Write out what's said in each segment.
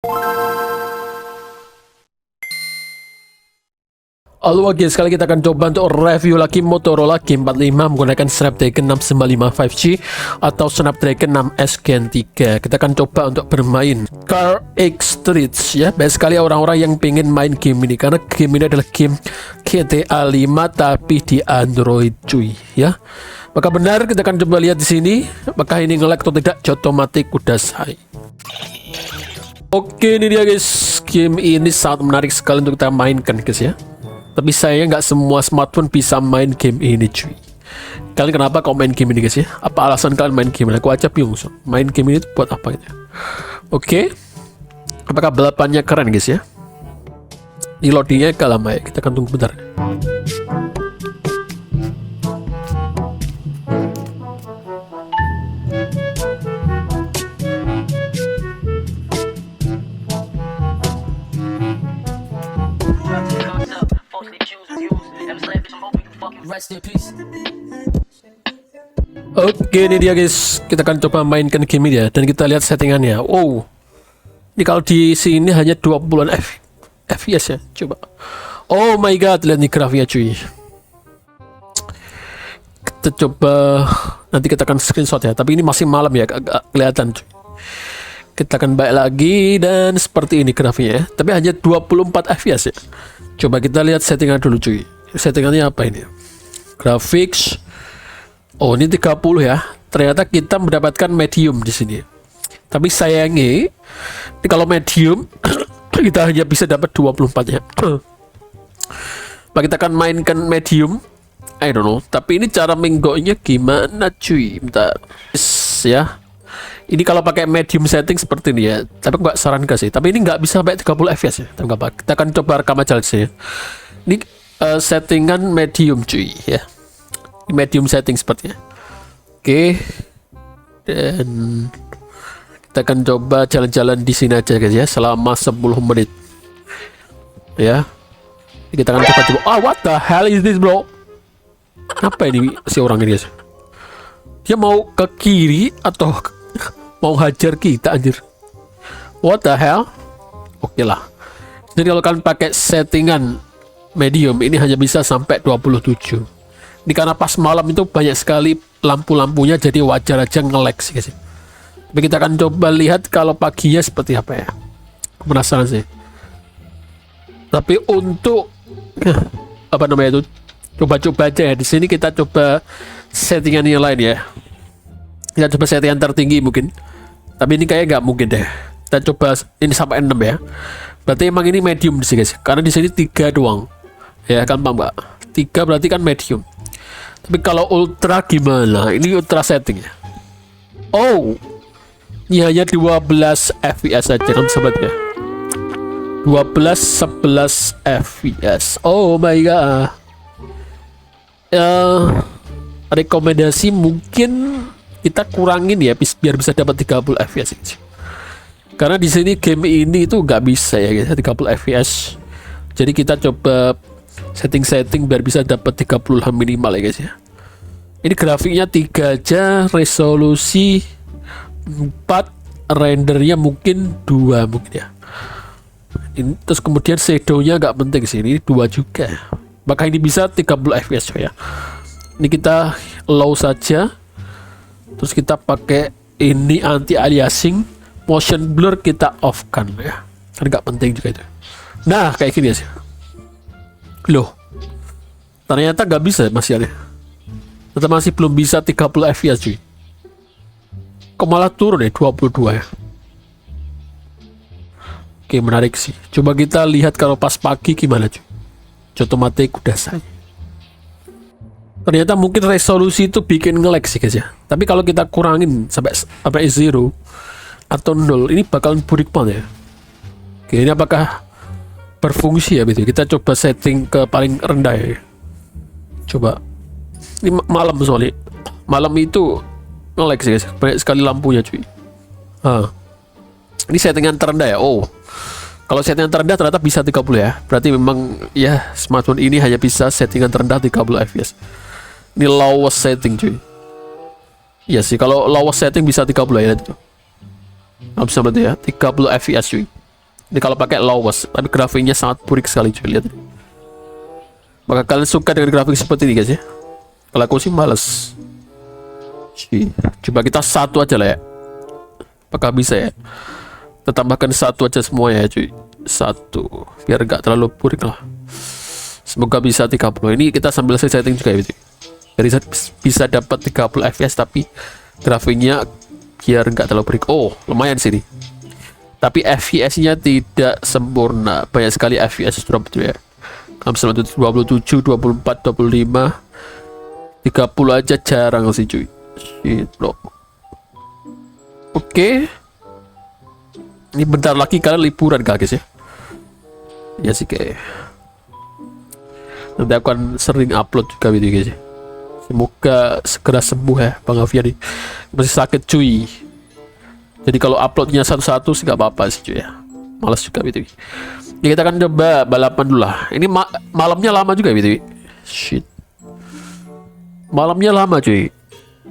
Halo guys, sekali kita akan coba untuk review lagi Motorola G45 menggunakan Snapdragon 695 5G atau Snapdragon 6S Gen 3. Kita akan coba untuk bermain Car X Street ya. Banyak sekali orang-orang yang pengen main game ini karena game ini adalah game GTA 5 tapi di Android cuy ya. Maka benar kita akan coba lihat di sini apakah ini nge-lag atau tidak. Otomatis udah say. Oke, ini dia guys. Game ini sangat menarik sekali untuk kita mainkan guys ya. Tapi sayangnya nggak semua smartphone bisa main game ini cuy. Kalian kenapa kau main game ini guys ya? Apa alasan kalian main game ini? Aku aja bingung so. Main game ini buat apa gitu. Oke. Apakah balapannya keren guys ya? Ini loadingnya agak lama ya. Kita akan tunggu bentar. Oke, ini dia guys. Kita akan coba mainkan game ini ya, dan kita lihat settingannya. Wow. Ini kalau di sini hanya 20-an FPS ya. Coba. Oh my god, lihat nih grafiknya cuy. Kita coba, nanti kita akan screenshot ya. Tapi ini masih malam ya, agak kelihatan cuy. Kita akan balik lagi dan seperti ini grafiknya ya. Tapi hanya 24 FPS ya. Coba kita lihat settingan dulu cuy. Settingannya apa ini? Graphics. Oh, ini 30 ya. Ternyata kita mendapatkan medium di sini. Tapi sayangnya, ini kalau medium kita hanya bisa dapat 24 ya. Kita akan mainkan medium. I don't know. Tapi ini cara menggonya gimana cuy? Bentar. Ya. Ini kalau pakai medium setting seperti ini ya. Tapi nggak sarankan sih. Tapi ini nggak bisa sampai 30 fps ya. Tapi nggak apa. Kita akan coba rekam aja di sini. Ini settingan medium cuy ya. Ini medium setting sepertinya. Oke. Dan kita akan coba jalan-jalan di sini aja guys ya selama 10 menit. Ya. Kita akan coba. Ah, what the hell is this bro? Apa ini si orang ini guys? Dia mau ke kiri atau mau hajar kita anjir? What the hell? Oke lah. Jadi kalau kalian pakai settingan medium ini hanya bisa sampai 27. Ini karena pas malam itu banyak sekali lampu-lampunya, jadi wajar aja nge-lag sih guys. Tapi kita akan coba lihat kalau paginya seperti apa ya. Aku penasaran sih. Tapi untuk apa namanya itu, coba-coba aja ya. Di sini kita coba settingan yang lain ya. Kita coba settingan tertinggi mungkin. Tapi ini kayak nggak mungkin deh. Kita coba ini sampai 6 ya. Berarti emang ini medium di sini guys. Karena di sini 3 doang. Ya kan Pak Mbak. 3 berarti kan medium. Tapi kalau ultra gimana? Ini ultra setting ya. Oh. Ini hanya 12 fps saja kan sobat ya. 12-11 fps. Oh my god. Rekomendasi mungkin kita kurangin ya biar bisa dapat 30 fps. Karena di sini game ini itu nggak bisa ya guys 30 fps. Jadi kita coba setting biar bisa dapat 30 minimal ya guys ya. Ini grafiknya 3 aja, resolusi 4, rendernya mungkin 2 mungkin ya. Ini, terus kemudian shadownya nggak penting sih, ini 2 juga. Maka ini bisa 30 fps ya. Ini kita low saja. Terus kita pakai ini anti aliasing, motion blur kita off kan ya. Kan nggak penting juga itu. Nah kayak gini sih. Loh, ternyata nggak bisa masih ada. Tetap masih belum bisa 30 fps cuy. Kok malah turun ya 22 ya. Oke, menarik sih. Coba kita lihat kalau pas pagi gimana cuy. Otomatis udah say. Ternyata mungkin resolusi itu bikin nge-lag sih guys ya. Tapi kalau kita kurangin sampai 0 atau 0, ini bakalan burik banget ya. Oke, ini apakah berfungsi ya betul? Kita coba setting ke paling rendah ya. Coba. Ini malam soalnya. Malam itu nge-lag sih guys. Banyak sekali lampunya cuy. Ini settingan terendah ya. Oh. Kalau settingan terendah ternyata bisa 30 ya. Berarti memang ya smartphone ini hanya bisa settingan terendah 30 fps. Ini lowest setting cuy. Iya sih, kalau lowest setting bisa 30 ya. Nggak bisa berarti ya, 30 fps cuy. Ini kalau pakai lowest, tapi grafiknya sangat burik sekali cuy, lihat. Maka kalian suka dengan grafik seperti ini guys ya. Kalau aku sih males. Coba kita satu aja lah ya. Apakah bisa ya? Kita tambahkan satu aja semua ya cuy. Satu, biar gak terlalu burik lah. Semoga bisa 30. Ini kita sambil setting juga ya, jadi bisa dapat 30 fps tapi grafiknya biar nggak terlalu burik. Oh, lumayan sih nih. Tapi fps-nya tidak sempurna. Banyak sekali fps drop tuh ya. Kalau misalnya 27, 24, 25, 30 aja jarang sih cuy. Shit, bro. Oke. Ini bentar lagi kalian liburan guys ya. Ya sih kayak. Nanti aku akan sering upload juga video guys ya. Semoga segera sembuh ya Bang Alfian nih. Masih sakit cuy. Jadi kalau uploadnya satu-satu sih gak apa-apa sih cuy ya. Malas juga gitu. Ya kita akan coba balapan dulu lah. Ini malamnya lama juga gitu. Shit. Malamnya lama cuy.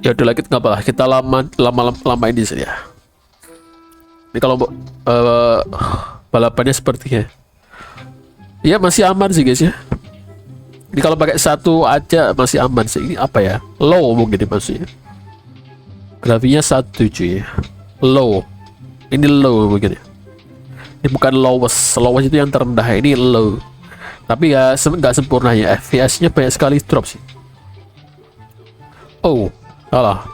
Ya udah lagi nggak apa-apa. Kita lama ini sih ya. Ini kalau balapannya sepertinya. Ya masih aman sih guys ya. Ini kalau pakai satu aja masih aman sih. Ini apa ya? Low mungkin maksudnya. Grafiknya satu cuy. Low. Ini low mungkin ya. Ini bukan lowest. Lowest itu yang terendah. Ini low. Tapi ya nggak sempurna ya. FPS-nya banyak sekali drop sih. Oh, salah.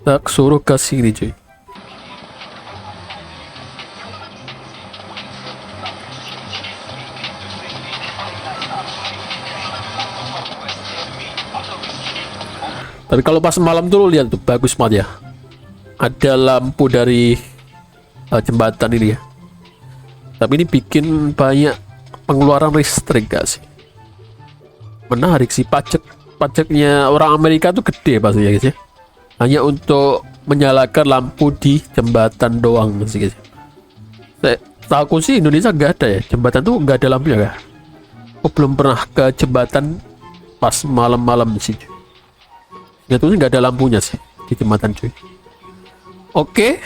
Tak suruh ke sini cuy. Tapi kalau pas malam tuh lihat tuh bagus banget ya. Ada lampu dari jembatan ini ya. Tapi ini bikin banyak pengeluaran listrik gak sih? Menarik sih, pajaknya orang Amerika tuh gede pasti ya guys ya. Hanya untuk menyalakan lampu di jembatan doang sih guys. Tahu sih Indonesia nggak ada ya, jembatan tuh nggak ada lampunya kah? Aku belum pernah ke jembatan pas malam-malam sih. Ya tuh nggak ada lampunya sih di jembatan cuy. Oke,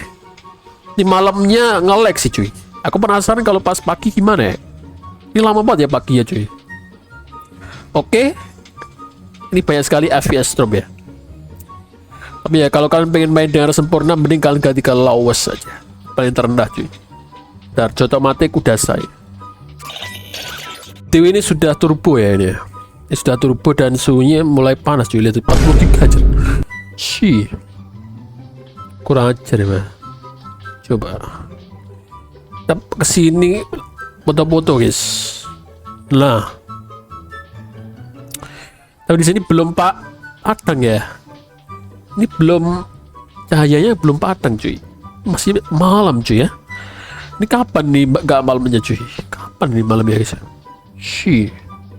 di malamnya nge-lag sih cuy. Aku penasaran kalau pas pagi gimana ya. Ini lama banget ya pagi ya cuy. Oke, ini banyak sekali FPS drop ya. Tapi ya kalau kalian pengen main dengan sempurna, mending kalian ganti ke lowest saja, paling terendah cuy. Dan otomatis udah saya. TV ini sudah turbo ya ini. Ini sudah turbo dan suhunya mulai panas cuy. Lihat 43 aja. Shih. Kurang ajar ya mah. Coba. Kita kesini foto-foto guys. Nah. Tapi di sini belum padang ya. Ini belum, cahayanya belum padang cuy. Masih malam cuy ya. Ini kapan nih gak malamnya cuy? Kapan nih malam ya guys? Shih.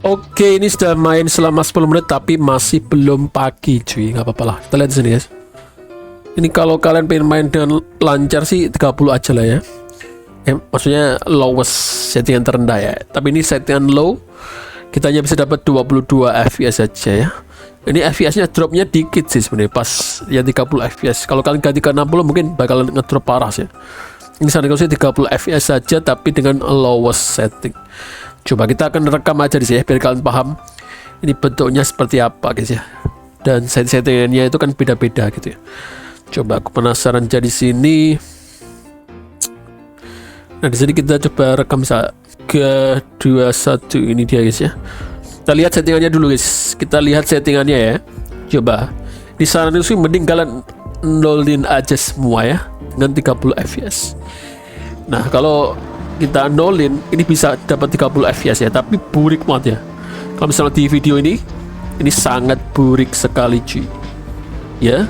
Oke, ini sudah main selama 10 menit tapi masih belum pagi cuy. Gak apa-apa lah. Kita lihat sini guys. Ini kalau kalian pengen main dengan lancar sih 30 aja lah ya. Maksudnya lowest, settingan terendah ya. Tapi ini settingan low. Kita hanya bisa dapat 22 fps saja ya. Ini fps-nya dropnya dikit sih sebenarnya pas ya 30 fps. Kalau kalian ganti ke 60 mungkin bakalan ngedrop parah sih. Ini seharusnya 30 fps saja tapi dengan lowest setting. Coba kita akan rekam aja di sini ya, biar kalian paham ini bentuknya seperti apa guys ya. Dan settingannya itu kan beda-beda gitu ya. Coba aku penasaran jadi sini. Nah di sini kita coba rekam ke 21 ini dia guys ya. Kita lihat settingannya dulu guys. Kita lihat settingannya ya. Coba di sana itu mending kalian nolin aja semua ya dengan 30 fps. Nah kalau kita nolin ini bisa dapat 30 fps ya, tapi burik banget ya. Kalau misalnya di video ini sangat burik sekali cuy ya.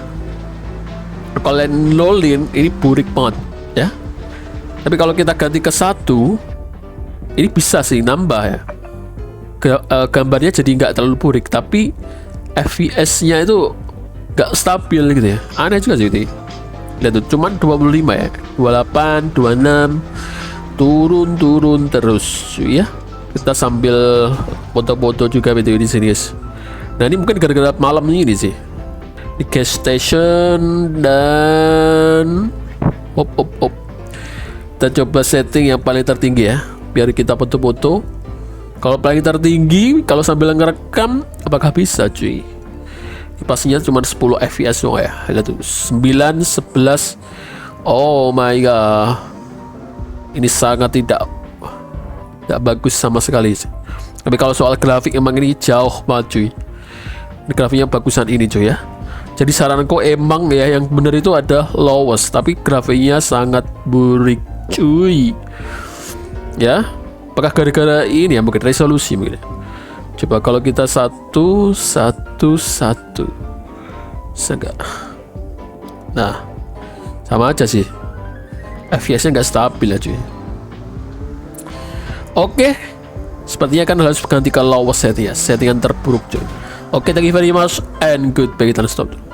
Kalau nolin ini burik banget ya. Tapi kalau kita ganti ke 1 ini bisa sih nambah ya. Gambarnya jadi nggak terlalu burik, tapi fps-nya itu nggak stabil gitu ya. Aneh juga sih itu. Lihat tuh, cuman 25 ya, 28, 26, turun terus ya. Kita sambil foto-foto juga video di sini guys. Nah ini mungkin gara-gara malam ini sih. Di gas station dan Kita coba setting yang paling tertinggi ya, biar kita foto-foto. Kalau paling tertinggi, kalau sambil ngerekam, apakah bisa cuy? Ini pastinya cuma 10 fps doang ya. Lihat tuh, 9, 11. Oh my god. Ini sangat tidak bagus sama sekali. Tapi kalau soal grafik emang ini jauh banget cuy. Ini grafiknya bagusan ini cuy ya. Jadi saranku emang ya yang bener itu ada lowest, tapi grafiknya sangat burik cuy. Ya, apakah gara-gara ini ya, mungkin resolusi mungkin. Coba kalau kita 1, 1, 1. Enggak. Nah, sama aja sih. FPS-nya nggak stabil ya cuy. Oke, sepertinya kan harus ganti ke lowest setting ya, settingan terburuk cuy. Oke, thank you very much and goodbye. Kita stop.